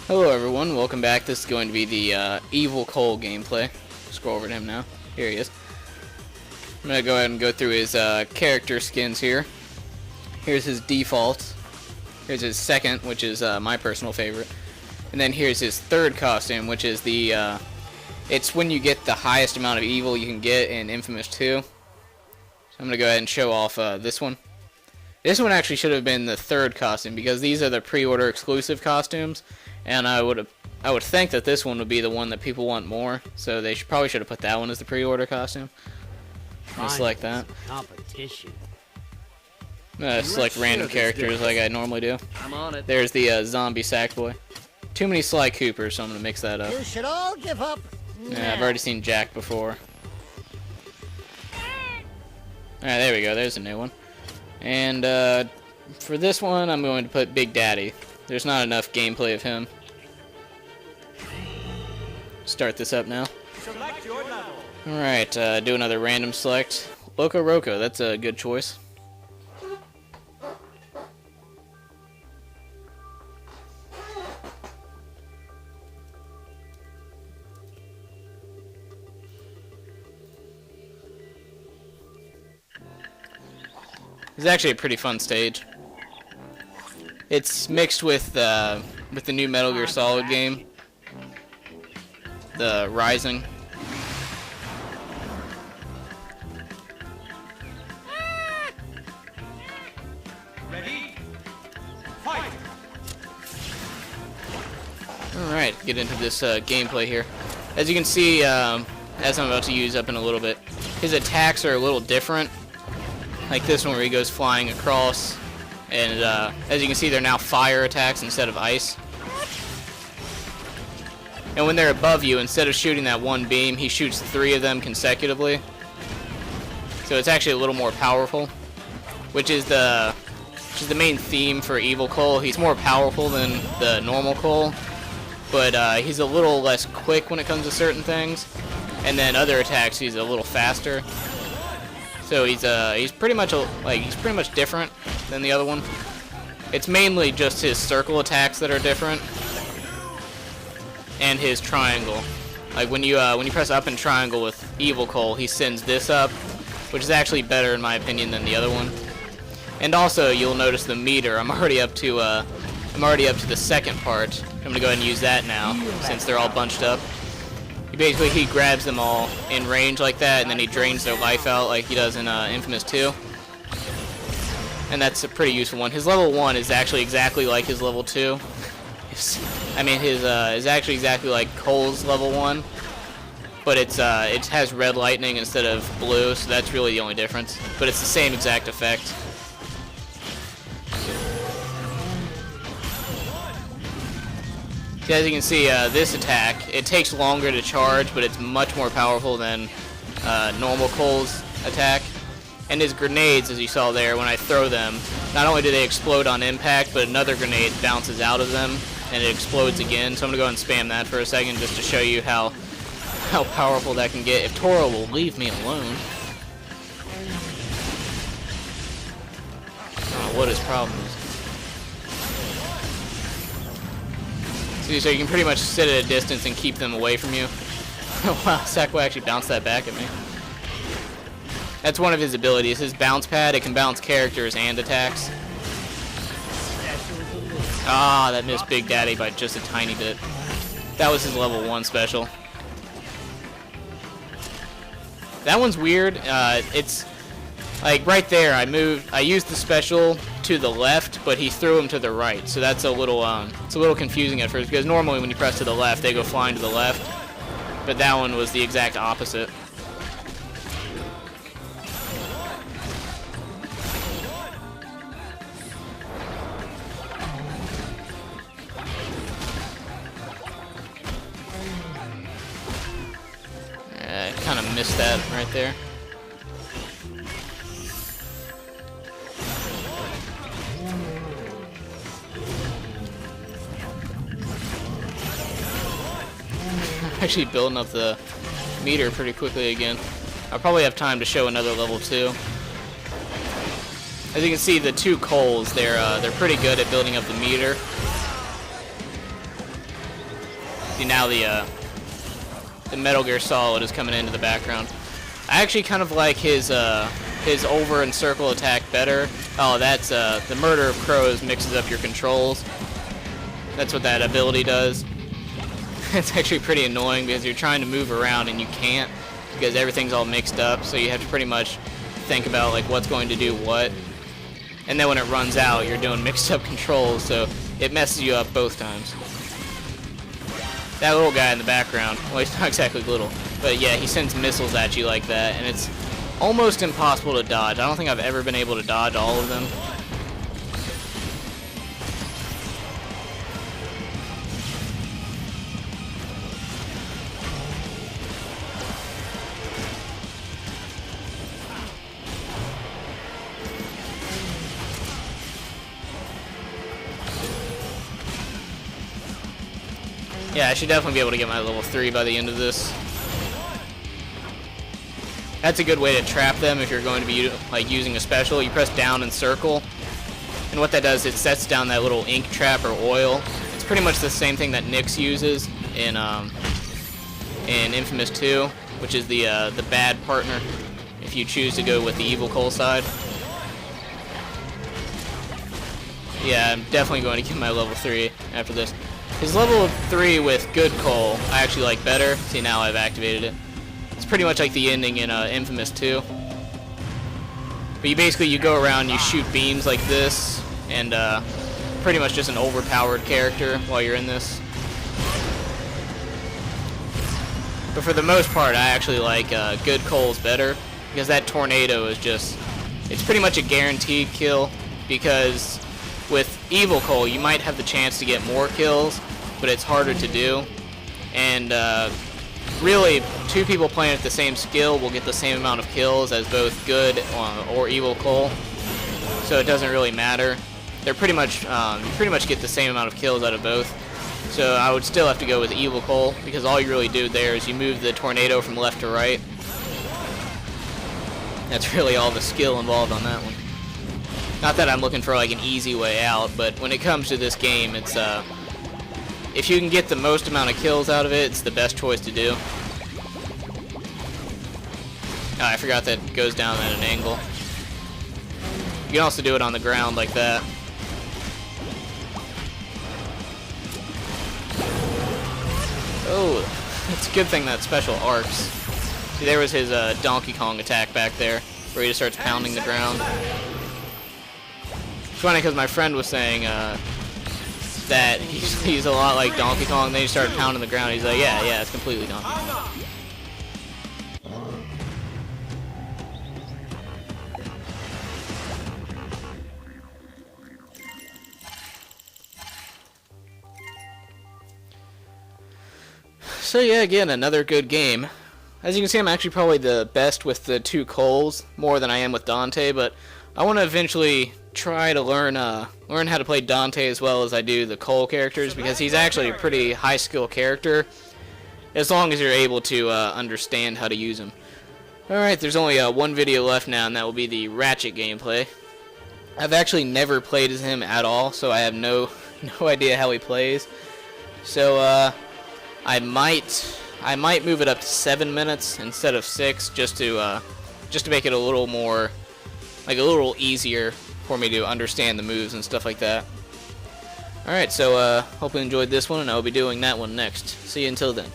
Hello everyone, welcome back. This is going to be the Evil Cole gameplay. Scroll over to him now. Here he is. I'm going to go ahead and go through his character skins here. Here's his default. Here's his second, which is my personal favorite. And then here's his third costume, which is the, it's when you get the highest amount of evil you can get in Infamous 2. So I'm going to go ahead and show off this one. This one actually should have been the third costume because these are the pre-order exclusive costumes. And I would think that this one would be the one that people want more, so they probably should have put that one as the pre-order costume. Just like that. Competition. Select random characters like I normally do. I'm on it. There's the zombie Sackboy. Too many Sly Coopers, so I'm gonna mix that up. You should all give up. Yeah, I've already seen Jack before. Alright, there we go. There's a new one. And for this one, I'm going to put Big Daddy. There's not enough gameplay of him. Start this up now. Alright, do another random select. Loco Roco, that's a good choice. It's actually a pretty fun stage. It's mixed with the new Metal Gear Solid game, the Rising. Ready? Fight! Alright, get into this gameplay here. As you can see, as I'm about to use up in a little bit, his attacks are a little different. Like this one where he goes flying across. And as you can see, they're now fire attacks instead of ice. And when they're above you, instead of shooting that one beam, he shoots 3 of them consecutively. So it's actually a little more powerful, which is the main theme for Evil Cole. He's more powerful than the normal Cole, but he's a little less quick when it comes to certain things. And then other attacks, he's a little faster. So he's pretty much different than the other one. It's mainly just his circle attacks that are different, and his triangle. Like when you press up and triangle with Evil Cole, he sends this up, which is actually better in my opinion than the other one. And also you'll notice the meter. I'm already up to the second part. I'm gonna go ahead and use that now since they're all bunched up. He grabs them all in range like that, and then he drains their life out like he does in Infamous 2. And that's a pretty useful one. His level 1 is actually exactly like his level 2. His is actually exactly like Cole's level 1, but it has red lightning instead of blue, so that's really the only difference. But it's the same exact effect. As you can see, this attack, it takes longer to charge, but it's much more powerful than normal Cole's attack. And his grenades, as you saw there, when I throw them, not only do they explode on impact, but another grenade bounces out of them, and it explodes again. So I'm going to go ahead and spam that for a second just to show you how powerful that can get. If Toro will leave me alone. Oh, what his problem is. See, so you can pretty much sit at a distance and keep them away from you. Wow, Sackboy actually bounced that back at me. That's one of his abilities. His bounce pad, it can bounce characters and attacks. Ah, that missed Big Daddy by just a tiny bit. That was his level 1 special. That one's weird. It's like right there, I used the special to the left, but he threw him to the right. So that's it's a little confusing at first, because normally when you press to the left, they go flying to the left. But that one was the exact opposite. I kind of missed that right there. Actually building up the meter pretty quickly again. I'll probably have time to show another level 2. As you can see, the two Coles, they're pretty good at building up the meter. See, now the Metal Gear Solid is coming into the background. I actually kind of like his over and circle attack better. Oh, that's the Murder of Crows mixes up your controls. That's what that ability does. It's actually pretty annoying because you're trying to move around and you can't because everything's all mixed up. So you have to pretty much think about like what's going to do what. And then when it runs out, you're doing mixed up controls, so it messes you up both times. That little guy in the background, well, he's not exactly little, but yeah, he sends missiles at you like that, and it's almost impossible to dodge. I don't think I've ever been able to dodge all of them. Yeah, I should definitely be able to get my level 3 by the end of this. That's a good way to trap them if you're going to be like using a special. You press down and circle, and what that does, it sets down that little ink trap or oil. It's pretty much the same thing that Nyx uses in Infamous 2, which is the bad partner if you choose to go with the Evil Cole side. Yeah, I'm definitely going to get my level 3 after this. His level 3 with Good Cole, I actually like better. See, now I've activated it. It's pretty much like the ending in Infamous 2. But you go around, you shoot beams like this, and pretty much just an overpowered character while you're in this. But for the most part, I actually like Good Cole's better, because that tornado is just, it's pretty much a guaranteed kill, because with Evil Cole, you might have the chance to get more kills, but it's harder to do. And really, two people playing at the same skill will get the same amount of kills as both Good or Evil Cole. So it doesn't really matter. They're pretty much you pretty much get the same amount of kills out of both. So I would still have to go with Evil Cole, because all you really do there is you move the tornado from left to right. That's really all the skill involved on that one. Not that I'm looking for like an easy way out, but when it comes to this game, it's if you can get the most amount of kills out of it, it's the best choice to do. Oh, I forgot that it goes down at an angle. You can also do it on the ground like that. Oh, it's a good thing that special arcs. See, there was his Donkey Kong attack back there, where he just starts pounding the ground. It's funny because my friend was saying that he's a lot like Donkey Kong. Then he started pounding the ground. He's like, yeah, it's completely Donkey Kong. So yeah, again, another good game. As you can see, I'm actually probably the best with the two Coles, more than I am with Dante, but I want to eventually try to learn how to play Dante as well as I do the Cole characters, because he's actually a pretty high skill character, as long as you're able to understand how to use him. Alright, there's only one video left now, and that will be the Ratchet gameplay. I've actually never played as him at all, so I have no idea how he plays. So I might move it up to 7 minutes instead of 6, just to make it a little more, like a little easier for me to understand the moves and stuff like that. Alright, so hope you enjoyed this one, and I'll be doing that one next. See you until then.